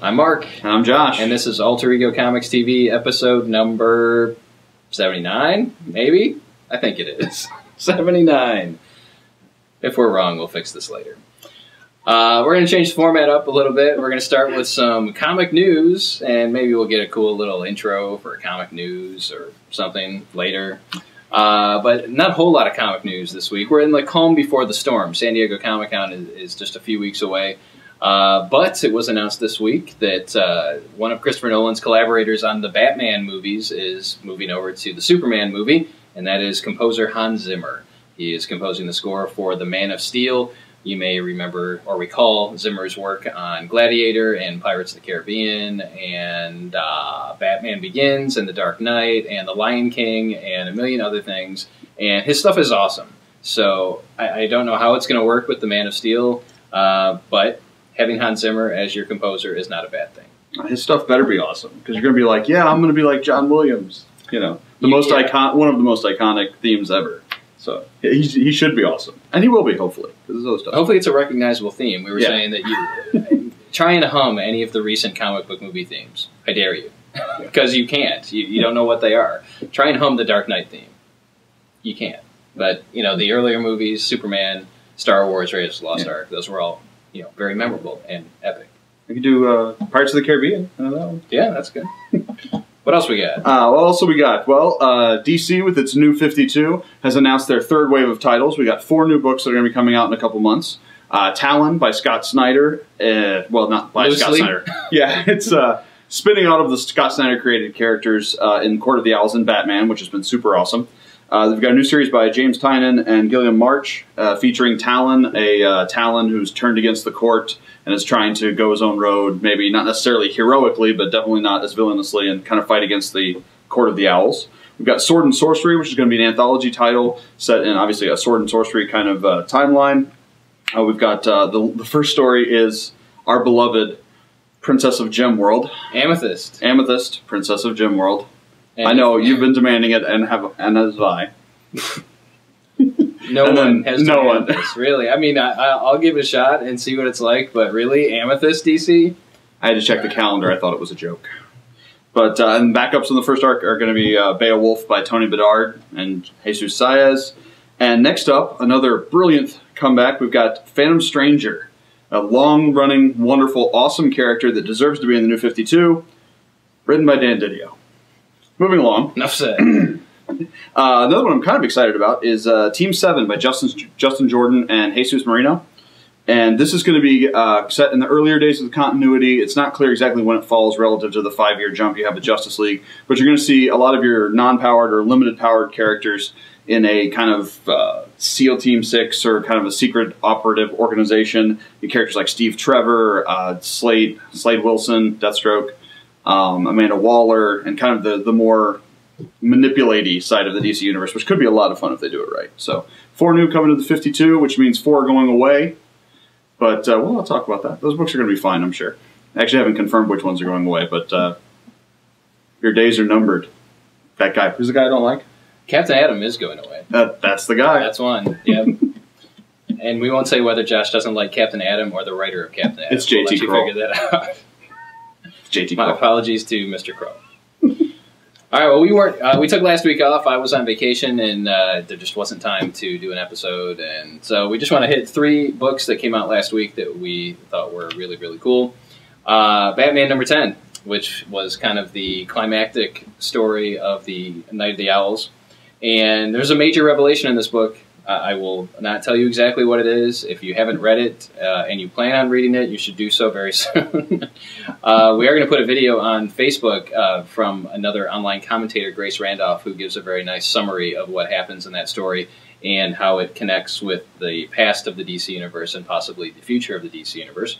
I'm Mark. And I'm Josh. And this is Alter Ego Comics TV episode number 79, maybe? I think it is. 79. If we're wrong, we'll fix this later. We're going to change the format up a little bit. We're going to start with some comic news, and maybe we'll get a cool little intro for comic news or something later. But not a whole lot of comic news this week. We're in the calm before the storm. San Diego Comic-Con is just a few weeks away. But it was announced this week that one of Christopher Nolan's collaborators on the Batman movies is moving over to the Superman movie, and that is composer Hans Zimmer. He is composing the score for The Man of Steel. You may remember or recall Zimmer's work on Gladiator and Pirates of the Caribbean and Batman Begins and The Dark Knight and The Lion King and a million other things. And his stuff is awesome. So I don't know how it's going to work with The Man of Steel, but having Hans Zimmer as your composer is not a bad thing. His stuff better be awesome, because you're going to be like, yeah, I'm going to be like John Williams. You know, one of the most iconic themes ever. So he should be awesome, and he will be, hopefully. Because other stuff. Hopefully, it's a recognizable theme. We were saying that you try and hum any of the recent comic book movie themes. I dare you, because you can't. You don't know what they are. Try and hum the Dark Knight theme. You can't. But you know, the earlier movies, Superman, Star Wars, Raiders of the Lost Ark, those were all very memorable and epic. We could do Pirates of the Caribbean. I know that one. Yeah, that's good. What else we got? What else we got? Well, DC with its new 52 has announced their third wave of titles. We got 4 new books that are going to be coming out in a couple months. Talon by Scott Snyder. Well, not by Scott Snyder. Yeah, it's spinning out of the Scott Snyder created characters in Court of the Owls and Batman, which has been super awesome. They've got a new series by James Tynion and Gilliam March featuring Talon, a Talon who's turned against the court and is trying to go his own road, maybe not necessarily heroically, but definitely not as villainously, and kind of fight against the Court of the Owls. We've got Sword and Sorcery, which is going to be an anthology title set in, obviously, a Sword and Sorcery kind of timeline. We've got the first story is our beloved Princess of Gemworld. Amethyst. Amethyst, Princess of Gemworld. And I know you've been demanding it, and as I. No one has demanded this, really. I mean, I'll give it a shot and see what it's like, but really, Amethyst, DC? I had to check the calendar. I thought it was a joke. But and backups in the first arc are going to be Beowulf by Tony Bedard and Jesus Saez. And next up, another brilliant comeback. We've got Phantom Stranger, a long-running, wonderful, awesome character that deserves to be in the new 52, written by Dan Didio. Moving along. Enough said. Another one I'm kind of excited about is Team 7 by Justin Jordan and Jesus Marino. And this is going to be set in the earlier days of the continuity. It's not clear exactly when it falls relative to the 5-year jump you have with Justice League. But you're going to see a lot of your non-powered or limited-powered characters in a kind of SEAL Team 6 or kind of a secret operative organization. Your characters like Steve Trevor, Slade Wilson, Deathstroke, Amanda Waller, and kind of the more manipulate-y side of the DC universe, which could be a lot of fun if they do it right. So 4 new coming to the 52, which means 4 are going away. But we'll talk about that. Those books are going to be fine, I'm sure. I actually haven't confirmed which ones are going away, but your days are numbered. That guy. Who's the guy I don't like? Captain Atom is going away. That's the guy. That's one, yeah. And we won't say whether Josh doesn't like Captain Atom or the writer of Captain Atom. It's JT Kroll. We'll let you figure that out. JT My Kroll. apologies to Mr. Crow. All right, well, we took last week off. I was on vacation, and there just wasn't time to do an episode. And so we just want to hit 3 books that came out last week that we thought were really, really cool. Batman number 10, which was kind of the climactic story of the Night of the Owls. And there's a major revelation in this book. I will not tell you exactly what it is. If you haven't read it and you plan on reading it, you should do so very soon. We are going to put a video on Facebook from another online commentator, Grace Randolph, who gives a very nice summary of what happens in that story and how it connects with the past of the DC Universe and possibly the future of the DC Universe.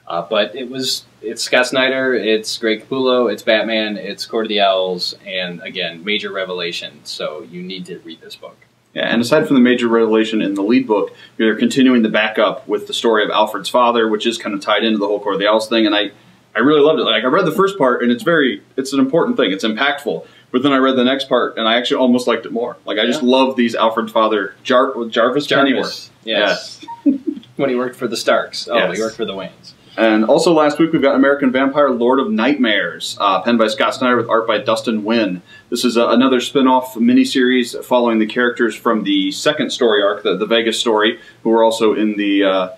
But it's Scott Snyder, it's Greg Capullo, it's Batman, it's Court of the Owls, and again, major revelation. So you need to read this book. Yeah, and aside from the major revelation in the lead book, they're continuing the backup with the story of Alfred's father, which is kind of tied into the whole Court of the Owls thing, and I really loved it. Like, I read the first part, and it's an important thing. It's impactful. But then I read the next part, and I actually almost liked it more. Like, I just love these Alfred's father, Jarvis Pennyworth. Yes. When he worked for the Starks. Oh, yes. He worked for the Waynes. And also last week we've got American Vampire Lord of Nightmares, penned by Scott Snyder with art by Dustin Nguyen. This is another spin-off miniseries following the characters from the second story arc, the Vegas story, who were also in the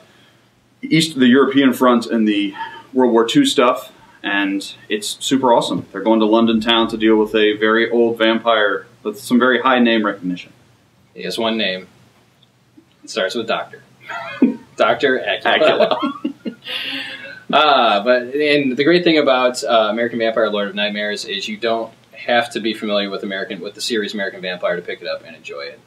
the European front and the World War II stuff. And it's super awesome. They're going to London town to deal with a very old vampire with some very high name recognition. He has one name. It starts with Doctor. Dr. Acula. And the great thing about American Vampire Lord of Nightmares is you don't have to be familiar with the series American Vampire to pick it up and enjoy it.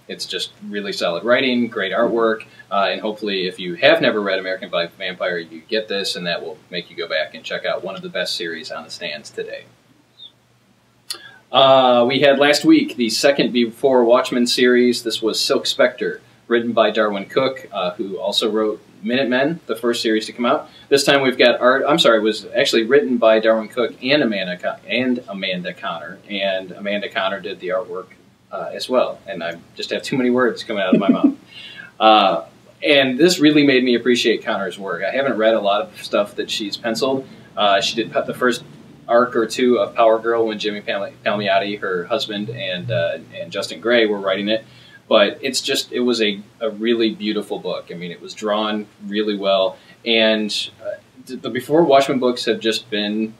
It's just really solid writing, great artwork, and hopefully if you have never read American Vampire, you get this, and that will make you go back and check out one of the best series on the stands today. We had last week the second Before Watchmen series. This was Silk Spectre, written by Darwin Cook, who also wrote Minutemen, the first series to come out. This time we've got art. I'm sorry, it was actually written by Darwin Cook and Amanda Conner, and Amanda Conner did the artwork as well. And I just have too many words coming out of my mouth. And this really made me appreciate Conner's work. I haven't read a lot of stuff that she's penciled. She did the first arc or two of Power Girl when Jimmy Palmiotti, her husband, and Justin Gray were writing it. But it was a really beautiful book. I mean, it was drawn really well. And the Before Watchmen books have just been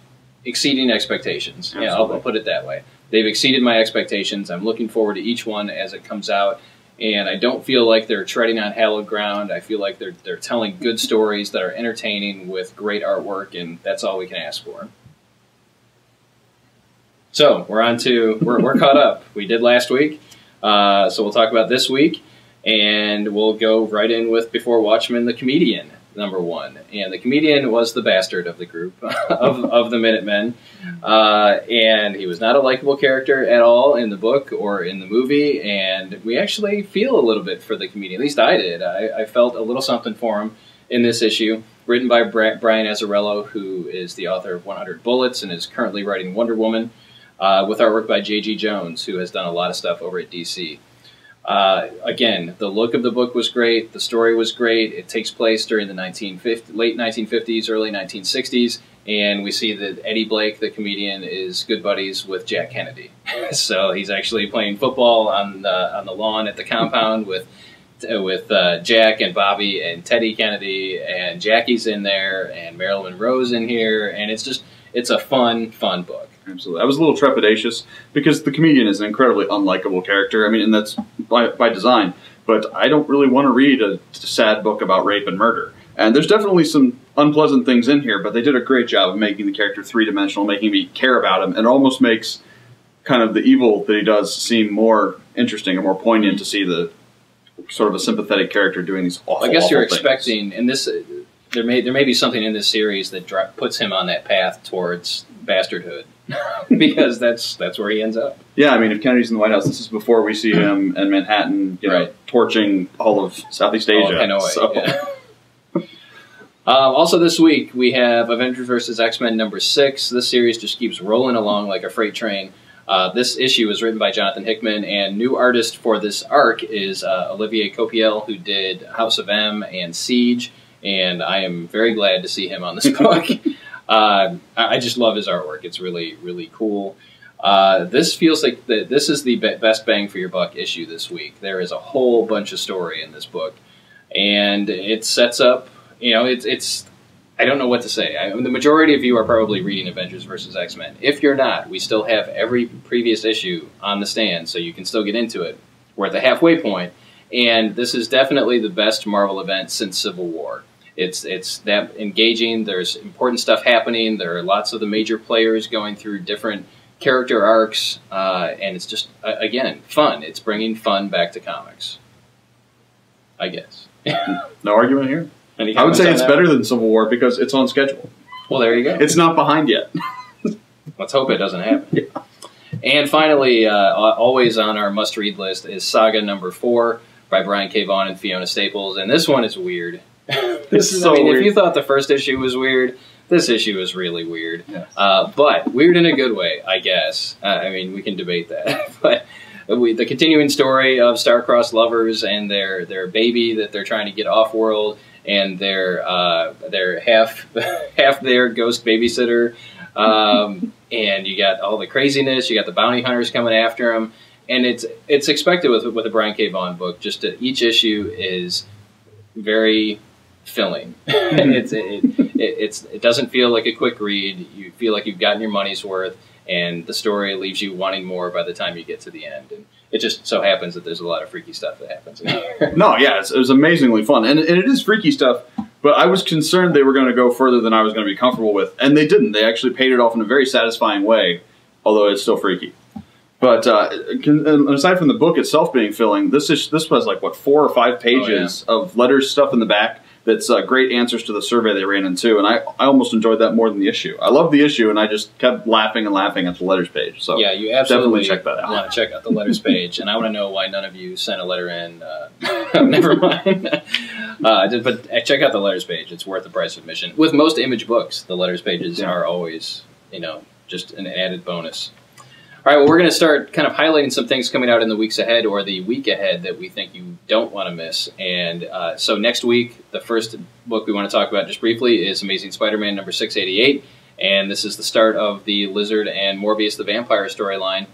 exceeding expectations. Yeah, I'll put it that way. They've exceeded my expectations. I'm looking forward to each one as it comes out. And I don't feel like they're treading on hallowed ground. I feel like they're telling good stories that are entertaining with great artwork, and that's all we can ask for. So we're caught up. We did last week. So we'll talk about this week, and we'll go right in with Before Watchmen, the Comedian, #1. And the Comedian was the bastard of the group, of the Minutemen. And he was not a likable character at all in the book or in the movie, and we actually feel a little bit for the Comedian. At least I did. I felt a little something for him in this issue, written by Brian Azzarello, who is the author of 100 Bullets and is currently writing Wonder Woman. With artwork by J.G. Jones, who has done a lot of stuff over at DC. Again, the look of the book was great. The story was great. It takes place during the late 1950s, early 1960s, and we see that Eddie Blake, the comedian, is good buddies with Jack Kennedy. So he's actually playing football on the lawn at the compound with Jack and Bobby and Teddy Kennedy, and Jackie's in there, and Marilyn Monroe's in here, and it's a fun book. Absolutely. I was a little trepidatious because the Comedian is an incredibly unlikable character. I mean, and that's by design. But I don't really want to read a sad book about rape and murder. And there's definitely some unpleasant things in here, but they did a great job of making the character three-dimensional, making me care about him, and it almost makes kind of the evil that he does seem more interesting or more poignant to see the sort of a sympathetic character doing these awful, I guess you're awful expecting, and this there may be something in this series that puts him on that path towards bastardhood. Because that's where he ends up. Yeah, I mean, if Kennedy's in the White House, this is before we see him in Manhattan, torching all of Southeast Asia. Hanoi, so. Yeah. Also this week, we have Avengers vs. X-Men #6. This series just keeps rolling along like a freight train. This issue is written by Jonathan Hickman, and new artist for this arc is Olivier Copiel, who did House of M and Siege, and I am very glad to see him on this book. I just love his artwork. It's really, really cool. This feels like this is the best bang for your buck issue this week. There is a whole bunch of story in this book, and it sets up, it's I don't know what to say. The majority of you are probably reading Avengers vs. X-Men. If you're not, we still have every previous issue on the stand, so you can still get into it. We're at the halfway point, and this is definitely the best Marvel event since Civil War. It's that engaging. There's important stuff happening. There are lots of the major players going through different character arcs, and it's just, again, fun. It's bringing fun back to comics, I guess. No argument here. I would say it's better than Civil War because it's on schedule. Well, there you go. It's not behind yet. Let's hope it doesn't happen. Yeah. And finally, always on our must-read list is Saga #4 by Brian K. Vaughan and Fiona Staples, and this one is weird. Weird. If you thought the first issue was weird, this issue is really weird. Yes. But weird in a good way, I guess. I mean, we can debate that. But the continuing story of star-crossed lovers and their baby that they're trying to get off-world, and their half their ghost babysitter, and you got all the craziness. You got the bounty hunters coming after him, and it's expected with a Brian K. Vaughan book. Just each issue is very filling. It doesn't feel like a quick read. You feel like you've gotten your money's worth, and the story leaves you wanting more by the time you get to the end. And it just so happens that there's a lot of freaky stuff that happens in here. No, yeah, it was amazingly fun, and it is freaky stuff. But I was concerned they were going to go further than I was going to be comfortable with, and they didn't. They actually paid it off in a very satisfying way, although it's still freaky. But aside from the book itself being filling, this was like, what, 4 or 5 pages of letters stuff in the back that's great answers to the survey they ran into, and I almost enjoyed that more than the issue. I loved the issue, and I just kept laughing and laughing at the letters page. So yeah, you absolutely definitely check that out. Want to check out the letters page, and I want to know why none of you sent a letter in. Never mind. But check out the letters page. It's worth the price of admission. With most Image books, the letters pages are always, just an added bonus. All right, well, we're going to start kind of highlighting some things coming out in the weeks ahead or the week ahead that we think you don't want to miss. And so next week, the first book we want to talk about just briefly is Amazing Spider-Man number 688. And this is the start of the Lizard and Morbius the Vampire storyline.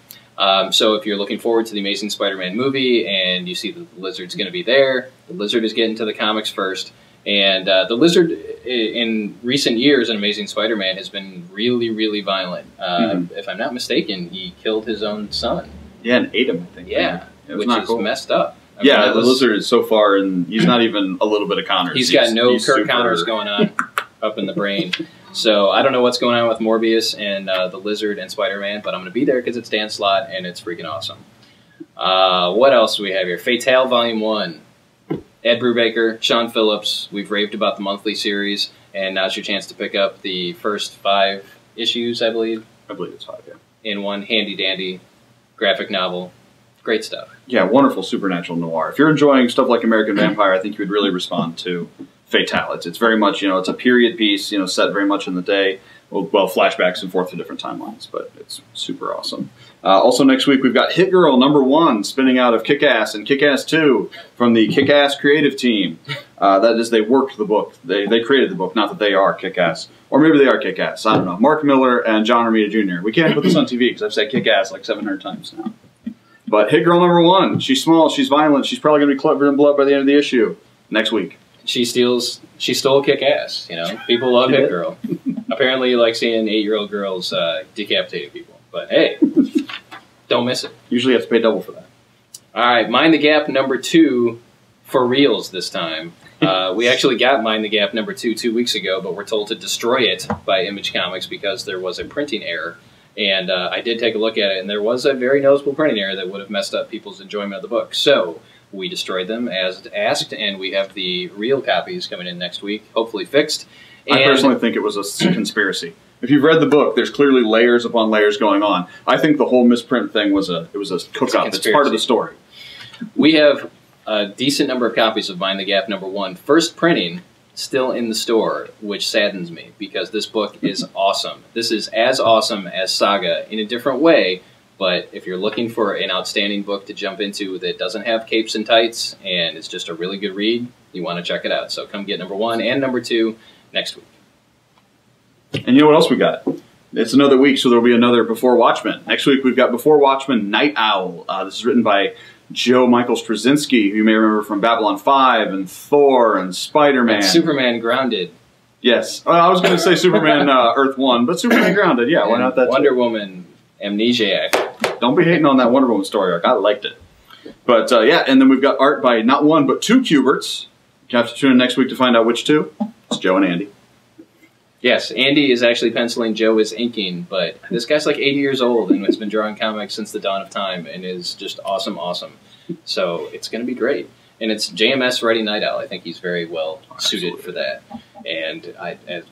So if you're looking forward to the Amazing Spider-Man movie and you see that the Lizard's going to be there, the Lizard is getting to the comics first. And the Lizard, in recent years in Amazing Spider-Man, has been really, really violent. If I'm not mistaken, he killed his own son. Yeah, and ate him, I think. Yeah, which not is cool. Messed up. I mean, the Lizard is so far, and he's not even a little bit of Connors. He's got no Kirk Connors going on up in the brain. So I don't know what's going on with Morbius and the Lizard and Spider-Man, but I'm going to be there because it's Dan Slott, and it's freaking awesome. What else do we have here? Fatale Volume 1. Ed Brubaker, Sean Phillips, we've raved about the monthly series, and now's your chance to pick up the first 5 issues, I believe. I believe it's 5, yeah. In one handy-dandy graphic novel. Great stuff. Yeah, wonderful supernatural noir. If you're enjoying stuff like American Vampire, I think you would really respond to Fatale. It's very much, it's a period piece, set very much in the day. Well, flashbacks and forth to different timelines, but it's super awesome. Also next week, we've got Hit Girl number 1 spinning out of Kick-Ass and Kick-Ass 2 from the Kick-Ass creative team. That is, they worked the book. They created the book, not that they are Kick-Ass. Or maybe they are Kick-Ass. I don't know. Mark Miller and John Romita Jr. We can't put this on TV because I've said Kick-Ass like 700 times now. But Hit Girl number 1. She's small. She's violent. She's probably going to be covered in blood by the end of the issue. Next week. She stole Kick-Ass, People love Hit Girl. Apparently you like seeing 8-year-old girls decapitating people. But hey, don't miss it. Usually you have to pay double for that. All right, Mind the Gap number 2 for reals this time. We actually got Mind the Gap number 2 weeks ago, but we're told to destroy it by Image Comics because there was a printing error. And I did take a look at it, and there was a very noticeable printing error that would have messed up people's enjoyment of the book. So we destroyed them as asked, and we have the real copies coming in next week, hopefully fixed. I personally think it was a conspiracy. If you've read the book, there's clearly layers upon layers going on. I think the whole misprint thing was a cook-up. It's part of the story. We have a decent number of copies of Mind the Gap number 1, first printing, still in the store, which saddens me because this book is awesome. This is as awesome as Saga in a different way, but if you're looking for an outstanding book to jump into that doesn't have capes and tights and it's just a really good read, you want to check it out. So come get number 1 and number 2 next week. And you know what else we got? It's another week, so there'll be another Before Watchmen. Next week we've got Before Watchmen, Nite Owl. This is written by Joe Michael Straczynski, who you may remember from Babylon 5 and Thor and Spider-Man. And Superman Grounded. Yes. Well, I was going to say Superman Earth 1, but Superman Grounded, yeah, why not that Wonder Woman, Amnesiac. Don't be hating on that Wonder Woman story arc. I liked it. But yeah, and then we've got art by not 1, but 2 Kuberts. You have to tune in next week to find out which 2. It's Joe and Andy. Yes, Andy is actually penciling, Joe is inking, but this guy's like 80 years old and has been drawing comics since the dawn of time and is just awesome. So it's going to be great. And it's JMS writing Nite Owl. I think he's very well suited for that. And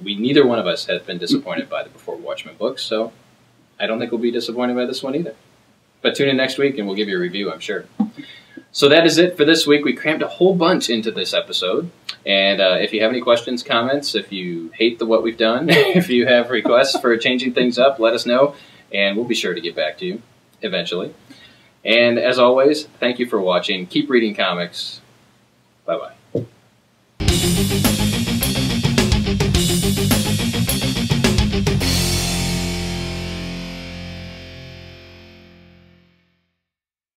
neither one of us have been disappointed by the Before Watchmen books, so I don't think we'll be disappointed by this one either. But tune in next week and we'll give you a review, I'm sure. So that is it for this week. We crammed a whole bunch into this episode. And if you have any questions, comments, if you hate what we've done, if you have requests for changing things up, let us know. And we'll be sure to get back to you eventually. And as always, thank you for watching. Keep reading comics. Bye-bye. Bye.